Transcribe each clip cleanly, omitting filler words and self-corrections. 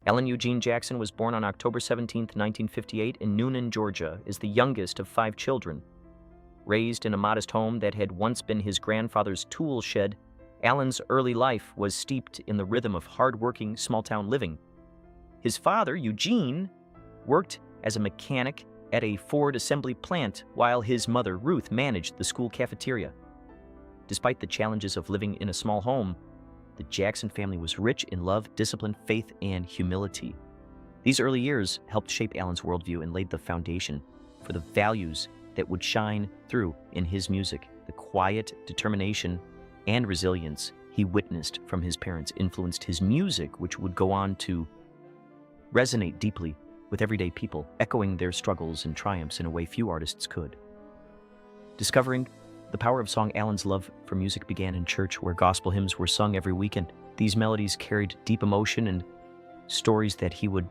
Alan Eugene Jackson was born on October 17, 1958, in Newnan, Georgia, is the youngest of 5 children. Raised in a modest home that had once been his grandfather's tool shed, Alan's early life was steeped in the rhythm of hard-working, small-town living. His father, Eugene, worked as a mechanic at a Ford assembly plant, while his mother, Ruth, managed the school cafeteria. Despite the challenges of living in a small home, the Jackson family was rich in love, discipline, faith, and humility. These early years helped shape Alan's worldview and laid the foundation for the values that would shine through in his music. The quiet determination and resilience he witnessed from his parents influenced his music, which would go on to resonate deeply with everyday people, echoing their struggles and triumphs in a way few artists could. Discovering the power of song, Alan's love for music began in church, where gospel hymns were sung every weekend. These melodies carried deep emotion and stories that he would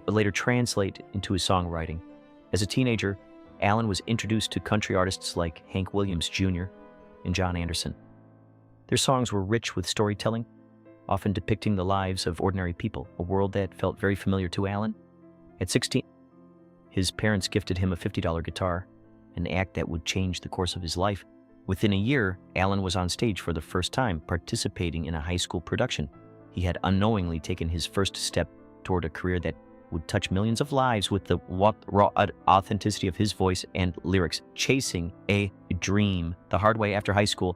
later translate into his songwriting. As a teenager, Alan was introduced to country artists like Hank Williams Jr. and John Anderson. Their songs were rich with storytelling, often depicting the lives of ordinary people, a world that felt very familiar to Alan. At 16, his parents gifted him a $50 guitar, an act that would change the course of his life. Within a year, Alan was on stage for the first time, participating in a high school production. He had unknowingly taken his first step toward a career that would touch millions of lives with the raw authenticity of his voice and lyrics. Chasing a dream. The hard way after high school,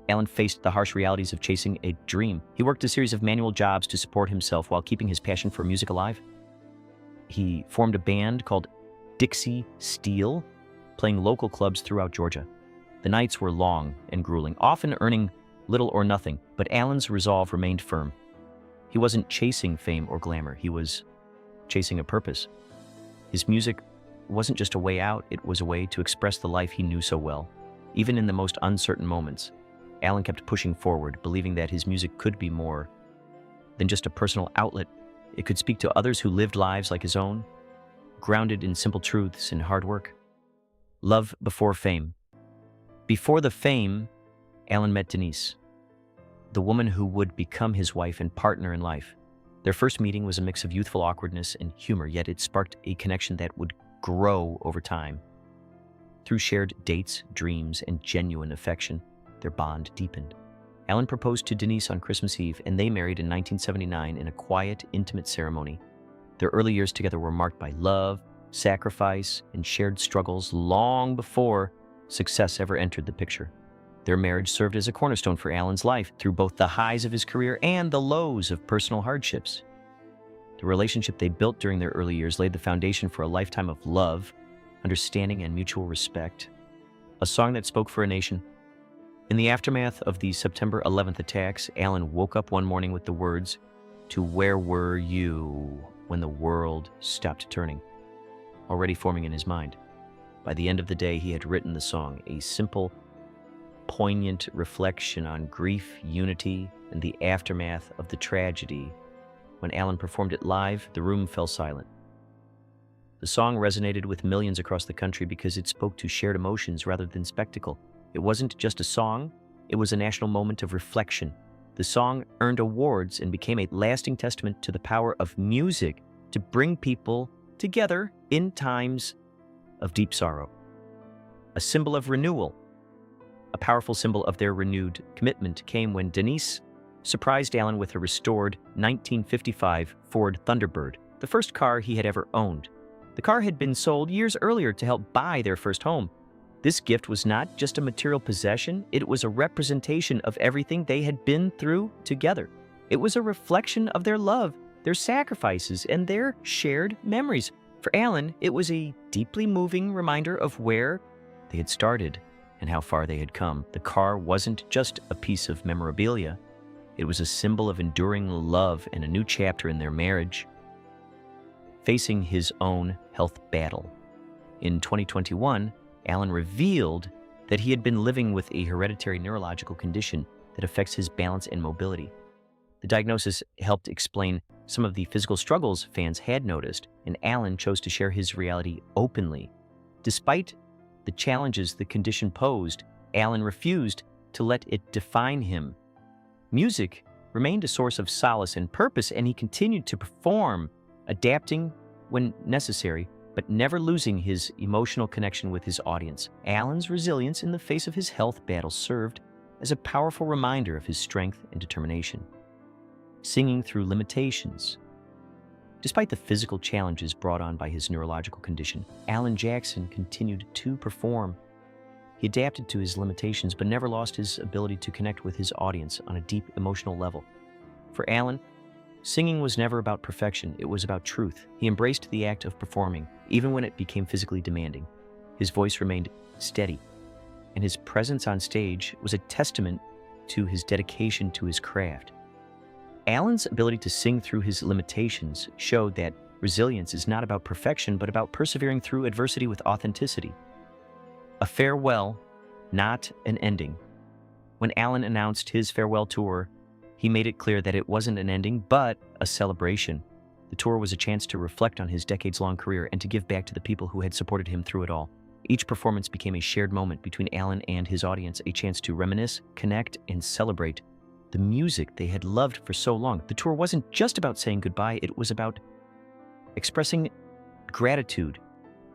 Alan faced the harsh realities of chasing a dream. He worked a series of manual jobs to support himself while keeping his passion for music alive. He formed a band called Dixie Steel, playing local clubs throughout Georgia. The nights were long and grueling, often earning little or nothing, but Alan's resolve remained firm. He wasn't chasing fame or glamour, he was chasing a purpose. His music wasn't just a way out, it was a way to express the life he knew so well. Even in the most uncertain moments, Alan kept pushing forward, believing that his music could be more than just a personal outlet. It could speak to others who lived lives like his own, grounded in simple truths and hard work. Love before fame. Before the fame, Alan met Denise, the woman who would become his wife and partner in life. Their first meeting was a mix of youthful awkwardness and humor, yet it sparked a connection that would grow over time. Through shared dates, dreams, and genuine affection, their bond deepened. Alan proposed to Denise on Christmas Eve, and they married in 1979 in a quiet, intimate ceremony. Their early years together were marked by love, sacrifice, and shared struggles long before success ever entered the picture. Their marriage served as a cornerstone for Alan's life through both the highs of his career and the lows of personal hardships. The relationship they built during their early years laid the foundation for a lifetime of love, understanding, and mutual respect. A song that spoke for a nation. In the aftermath of the September 11th attacks, Alan woke up one morning with the words, "To where were you when the world stopped turning?" already forming in his mind. By the end of the day, he had written the song, a simple, poignant reflection on grief, unity, and the aftermath of the tragedy. When Alan performed it live, the room fell silent. The song resonated with millions across the country because it spoke to shared emotions rather than spectacle. It wasn't just a song, it was a national moment of reflection. The song earned awards and became a lasting testament to the power of music to bring people together in times of deep sorrow. A symbol of renewal. A powerful symbol of their renewed commitment came when Denise surprised Alan with a restored 1955 Ford Thunderbird, the first car he had ever owned. The car had been sold years earlier to help buy their first home. This gift was not just a material possession, it was a representation of everything they had been through together. It was a reflection of their love, their sacrifices, and their shared memories. For Alan, it was a deeply moving reminder of where they had started and how far they had come. The car wasn't just a piece of memorabilia, it was a symbol of enduring love and a new chapter in their marriage. Facing his own health battle. In 2021, Alan revealed that he had been living with a hereditary neurological condition that affects his balance and mobility. The diagnosis helped explain some of the physical struggles fans had noticed, and Alan chose to share his reality openly. Despite the challenges the condition posed, Alan refused to let it define him. Music remained a source of solace and purpose, and he continued to perform, adapting when necessary, but never losing his emotional connection with his audience. Alan's resilience in the face of his health battles served as a powerful reminder of his strength and determination. Singing through limitations. Despite the physical challenges brought on by his neurological condition, Alan Jackson continued to perform. He adapted to his limitations, but never lost his ability to connect with his audience on a deep emotional level. For Alan, singing was never about perfection, it was about truth. He embraced the act of performing, even when it became physically demanding. His voice remained steady, and his presence on stage was a testament to his dedication to his craft. Alan's ability to sing through his limitations showed that resilience is not about perfection, but about persevering through adversity with authenticity. A farewell, not an ending. When Alan announced his farewell tour, he made it clear that it wasn't an ending, but a celebration. The tour was a chance to reflect on his decades-long career and to give back to the people who had supported him through it all. Each performance became a shared moment between Alan and his audience, a chance to reminisce, connect, and celebrate the music they had loved for so long. The tour wasn't just about saying goodbye, it was about expressing gratitude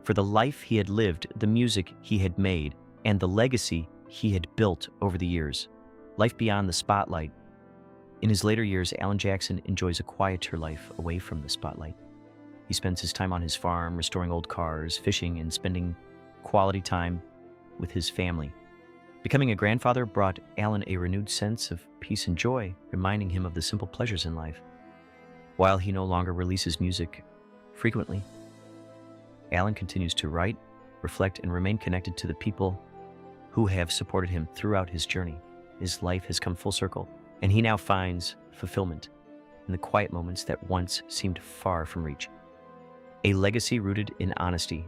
for the life he had lived, the music he had made, and the legacy he had built over the years. Life beyond the spotlight. In his later years, Alan Jackson enjoys a quieter life away from the spotlight. He spends his time on his farm, restoring old cars, fishing, and spending quality time with his family. Becoming a grandfather brought Alan a renewed sense of peace and joy, reminding him of the simple pleasures in life. While he no longer releases music frequently, Alan continues to write, reflect, and remain connected to the people who have supported him throughout his journey. His life has come full circle, and he now finds fulfillment in the quiet moments that once seemed far from reach. A legacy rooted in honesty.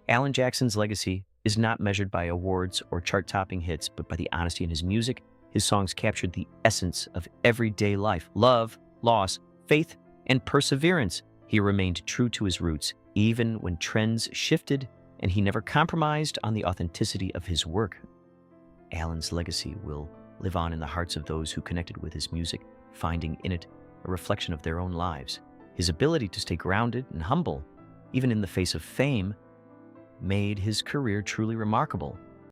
Alan Jackson's legacy is not measured by awards or chart-topping hits, but by the honesty in his music. His songs captured the essence of everyday life: love, loss, faith, and perseverance. He remained true to his roots, even when trends shifted, and he never compromised on the authenticity of his work. Alan's legacy will live on in the hearts of those who connected with his music, finding in it a reflection of their own lives. His ability to stay grounded and humble, even in the face of fame, made his career truly remarkable.